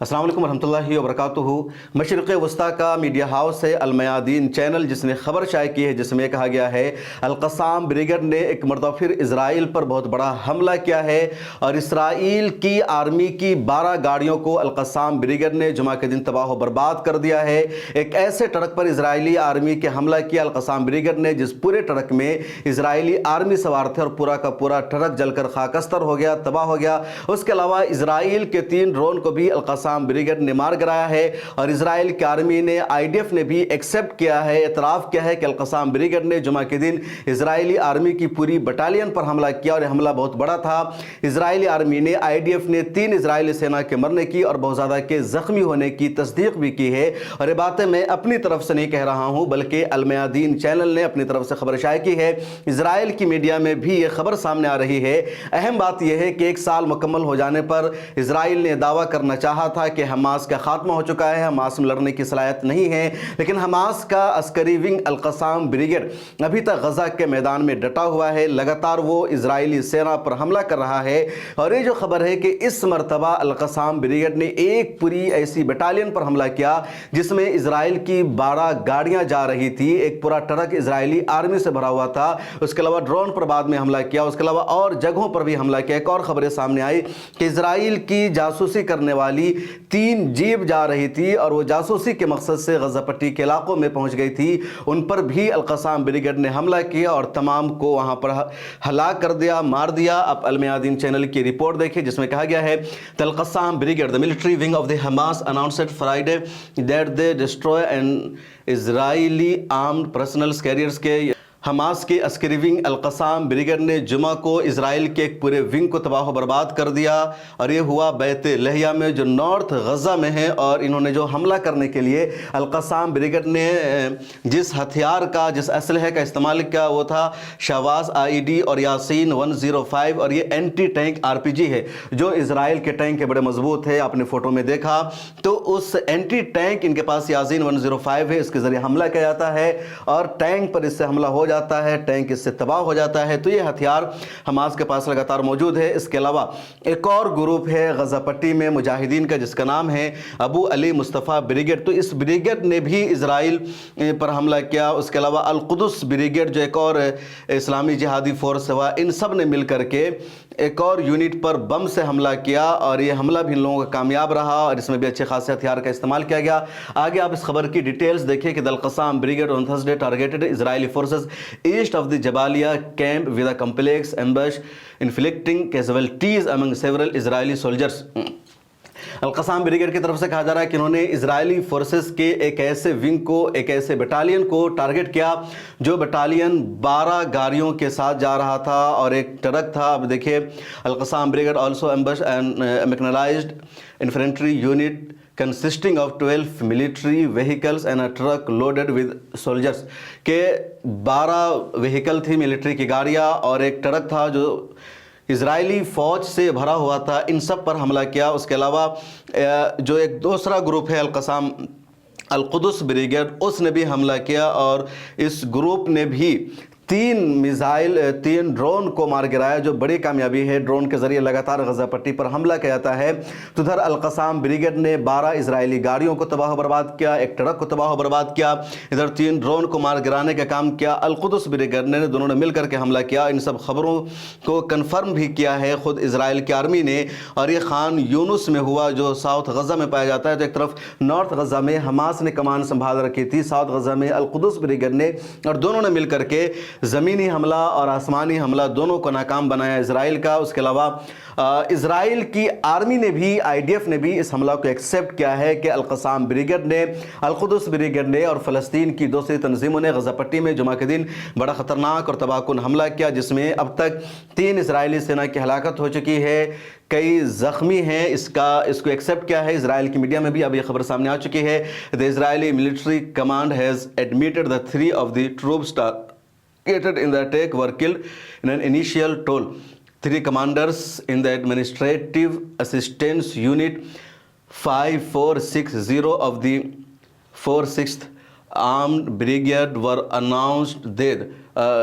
अस्सलाम वालेकुम रहमतुल्लाहि व बरकातुहू। मशरिक़ वस्ता का मीडिया हाउस है अल-मयादीन चैनल, जिसने खबर शाये की है जिसमें कहा गया है अल-क़स्साम ब्रिगेड ने एक मरतबा फिर इसराइल पर बहुत बड़ा हमला किया है और इसराइल की आर्मी की 12 गाड़ियों को अल-क़स्साम ब्रिगेड ने जुमा के दिन तबाह व बर्बाद कर दिया है। एक ऐसे ट्रक पर इसराइली आर्मी के हमला किया अल-क़स्साम ब्रिगेड ने जिस पूरे ट्रक में इसराइली आर्मी सवार थे और पूरा का पूरा ट्रक जलकर खाकस्तर हो गया, तबाह हो गया। उसके अलावा इसराइल के 3 ड्रोन को भी अल-क़स्साम ब्रिगेड ने मार गिराया है और इजराइल की आर्मी ने, आईडीएफ ने भी एक्सेप्ट किया है, एतराफ़ किया है कि अल-क़स्साम ब्रिगेड ने जुमा के दिन इजरायली आर्मी की पूरी बटालियन पर हमला किया और यह हमला बहुत बड़ा था। इजरायली आर्मी ने, आईडीएफ ने 3 इजरायली सेना के मरने की और बहुत ज़्यादा के ज़ख्मी होने की तस्दीक भी की है। और ये बातें मैं अपनी तरफ से नहीं कह रहा हूँ, बल्कि अल-मयादीन चैनल ने अपनी तरफ से खबर शाये की है। इजराइल की मीडिया में भी ये खबर सामने आ रही है। अहम बात यह है कि 1 साल मुकम्मल हो जाने पर इजराइल ने दावा करना चाहा था कि हमास का खात्मा हो चुका है, हमास में लड़ने की सलाहियत नहीं है, लेकिन हमास का अस्करी विंग अल-क़स्साम ब्रिगेड अभी तक गजा के मैदान में डटा हुआ है। लगातार वो इजरायली सेना पर हमला कर रहा है और ये जो खबर है कि इस मरतबा अल-क़स्साम ब्रिगेड ने एक पूरी ऐसी बटालियन पर हमला किया जिसमें इजराइल की 12 गाड़ियां जा रही थी। एक पूरा ट्रक इजरायली आर्मी से भरा हुआ था। उसके अलावा ड्रोन पर बाद में हमला किया, उसके अलावा और जगहों पर भी हमला किया। एक और खबरें सामने आई कि इजराइल की जासूसी करने वाली 3 जीप जा रही थी और वो जासूसी के मकसद से गजा पट्टी के इलाकों में पहुंच गई थी। उन पर भी अल-क़स्साम ब्रिगेड ने हमला किया और तमाम को वहां पर हलाक कर दिया, मार दिया। अब अल-मयादीन चैनल की रिपोर्ट देखिए जिसमें कहा गया है Al Qassam brigade the military wing of the Hamas announced Friday that they destroy an Israeli armed personnel carriers के हमास के अस्करी विंग अल-क़स्साम ब्रिगेड ने जुमा को इजराइल के एक पूरे विंग को तबाह बर्बाद कर दिया और ये हुआ बैत लहिया में जो नॉर्थ गजा में है। और इन्होंने जो हमला करने के लिए अल-क़स्साम ब्रिगेड ने जिस हथियार का, जिस असलहे का इस्तेमाल किया वो था शहवाज आईडी और यासीन 105 और ये एंटी टैंक आरपीजी है जो इजराइल के टैंक के बड़े मजबूत है। आपने फोटो में देखा तो उस एंटी टैंक इनके पास यासीन 105 है, इसके जरिए हमला किया जाता है और टैंक पर इससे हमला हो जाता है, टैंक इससे तबाह हो जाता है। तो ये हथियार हमास के पास लगातार मौजूद है। इसके अलावा एक और ग्रुप है गजा पट्टी में मुजाहिदीन का जिसका नाम है अबू अली मुस्तफ़ा ब्रिगेड। तो इस ब्रिगेड ने भी इजराइल पर हमला किया। उसके अलावा अल-कुदस ब्रिगेड जो एक और इस्लामी जिहादी फोर्स हुआ, इन सब ने मिल करके एक और यूनिट पर बम से हमला किया और ये हमला भी इन लोगों का कामयाब रहा और इसमें भी अच्छे खासे हथियार का इस्तेमाल किया गया। आगे आप इस खबर की डिटेल्स देखिए कि Al Qassam brigade on Thursday targeted Israeli forces east of the Jabalia camp with a complex ambush inflicting casualties among several Israeli soldiers. Al Qassam brigade की तरफ से कहा जा रहा है कि इन्होंने इजरायली फोर्सेस के एक ऐसे विंग को, एक ऐसे बटालियन को टारगेट किया जो बटालियन 12 गाड़ियों के साथ जा रहा था और एक ट्रक था। अब देखिए Al Qassam brigade also ambush and mechanised infantry unit consisting of 12 military vehicles and a truck loaded with soldiers के 12 व्हीकल थी, मिलिट्री की गाड़ियाँ और एक ट्रक था जो इजरायली फ़ौज से भरा हुआ था। इन सब पर हमला किया। उसके अलावा जो एक दूसरा ग्रुप है अल-क़स्साम अल-कुदस ब्रिगेड, उसने भी हमला किया और इस ग्रुप ने भी 3 ड्रोन को मार गिराया जो बड़ी कामयाबी है। ड्रोन के जरिए लगातार गजा पट्टी पर हमला किया जाता है। तो उधर अल-क़स्साम ब्रिगेड ने 12 इजरायली गाड़ियों को तबाह बर्बाद किया, एक ट्रक को तबाह बर्बाद किया, इधर 3 ड्रोन को मार गिराने का काम किया। अल-कुदस ब्रिगेड ने, दोनों ने मिलकर के हमला किया। इन सब खबरों को कन्फर्म भी किया है खुद इजराइल की आर्मी ने और ये खान यूनुस में हुआ जो साउथ गजा में पाया जाता है। तो एक तरफ नॉर्थ गजा में हमास ने कमान संभाल रखी थी, साउथ गजा में अल-कुदस ब्रिगेड ने, और दोनों ने मिल करके ज़मीनी हमला और आसमानी हमला दोनों को नाकाम बनाया इजराइल का। उसके अलावा इजराइल की आर्मी ने भी, आईडीएफ ने भी इस हमला को एक्सेप्ट किया है कि अल-क़स्साम ब्रिगेड ने, अल-कुदस ब्रिगेड ने और फ़लस्तीन की दूसरी तंजीमों ने गजा पट्टी में जुमा के दिन बड़ा ख़तरनाक और तबाहकुन हमला किया जिसमें अब तक 3 इजरायली सेना की हलाकत हो चुकी है, कई ज़ख्मी हैं। इसको एक्सेप्ट किया है इजराइल की मीडिया में भी। अब ये खबर सामने आ चुकी है। The Israeli military command has admitted the 3 of the troops in the attack were killed in an initial toll. 3 commanders in the administrative assistance unit 5460 of the 46th armed brigade were announced dead.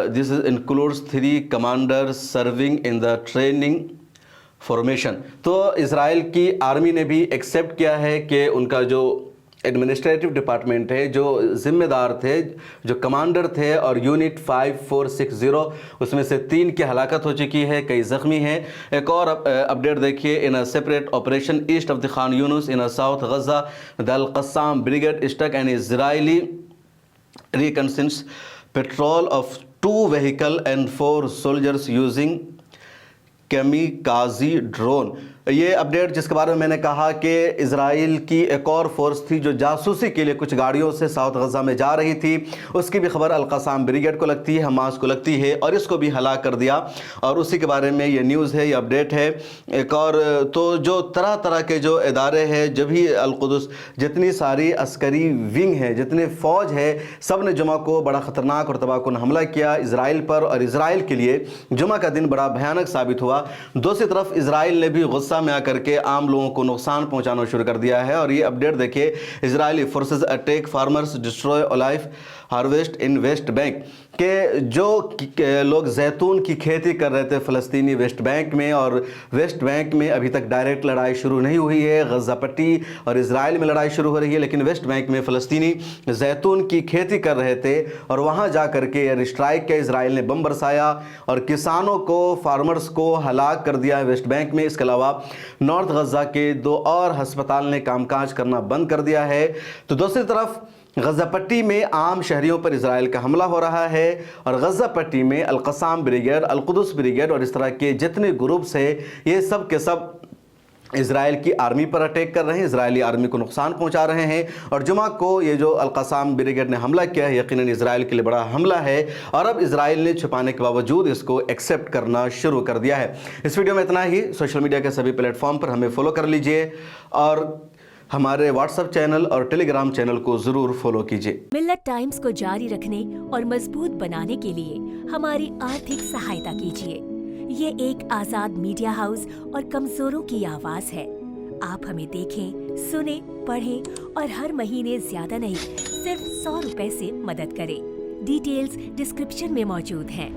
This includes 3 commanders serving in the training formation. तो Israel की army ने भी accept किया है कि उनका जो administrative department है, जो ज़िम्मेदार थे, जो कमांडर थे और यूनिट 5460 उसमें से 3 की हलाकत हो चुकी है, कई ज़ख्मी हैं। एक और अपडेट देखिए, in a separate operation east of the Khan Younis in south Gaza the Al Qassam brigade struck an Israeli reconnaissance patrol of 2 vehicle and 4 soldiers using kamikaze drone. ये अपडेट जिसके बारे में मैंने कहा कि इजराइल की एक और फोर्स थी जो जासूसी के लिए कुछ गाड़ियों से साउथ गजा में जा रही थी, उसकी भी खबर अल कस्साम ब्रिगेड को लगती है, हमास को लगती है और इसको भी हलाक कर दिया। और उसी के बारे में ये न्यूज़ है, ये अपडेट है। एक और तो जो तरह तरह के जो इदारे हैं, जब भी अल कुदस जितनी सारी अस्करी विंग है, जितने फ़ौज है, सब ने जुमा को बड़ा ख़तरनाक और तबाहकुन हमला किया इसराइल पर। और इसराइल के लिए जुमा का दिन बड़ा भयानक साबित हुआ। दूसरी तरफ इसराइल ने भी गुस्सा में आकर के आम लोगों को नुकसान पहुंचाना शुरू कर दिया है। और ये अपडेट देखिए, Israeli forces attack farmers destroy olive harvest in West Bank के जो लोग जैतून की खेती कर रहे थे फ़लस्तीनी वेस्ट बैंक में, और वेस्ट बैंक में अभी तक डायरेक्ट लड़ाई शुरू नहीं हुई है, गज़ा पट्टी और इजराइल में लड़ाई शुरू हो रही है, लेकिन वेस्ट बैंक में फ़लस्तीनी जैतून की खेती कर रहे थे और वहाँ जा कर के एयर स्ट्राइक किया, इसराइल ने बम बरसाया और किसानों को, फार्मर्स को हलाक कर दिया वेस्ट बैंक में। इसके अलावा नॉर्थ गज़ा के 2 और हस्पताल ने कामकाज करना बंद कर दिया है। तो दूसरी तरफ गज़ा पट्टी में आम शहरियों पर इजराइल का हमला हो रहा है और गज़ा पट्टी में अल कस्साम ब्रिगेड, अल कुदस ब्रिगेड और इस तरह के जितने ग्रुप्स हैं, ये सब के सब इजराइल की आर्मी पर अटैक कर रहे हैं, इजरायली आर्मी को नुकसान पहुंचा रहे हैं। और जुमा को ये जो अल कस्साम ब्रिगेड ने हमला किया है, यकीनन इजराइल के लिए बड़ा हमला है और अब इजराइल ने छुपाने के बावजूद इसको एक्सेप्ट करना शुरू कर दिया है। इस वीडियो में इतना ही। सोशल मीडिया के सभी प्लेटफॉर्म पर हमें फॉलो कर लीजिए और हमारे व्हाट्सएप चैनल और टेलीग्राम चैनल को जरूर फॉलो कीजिए। मिल्लत टाइम्स को जारी रखने और मजबूत बनाने के लिए हमारी आर्थिक सहायता कीजिए। ये एक आजाद मीडिया हाउस और कमजोरों की आवाज है। आप हमें देखें, सुने, पढ़ें और हर महीने ज्यादा नहीं, सिर्फ 100 रुपए से मदद करें। डिटेल्स डिस्क्रिप्शन में मौजूद हैं।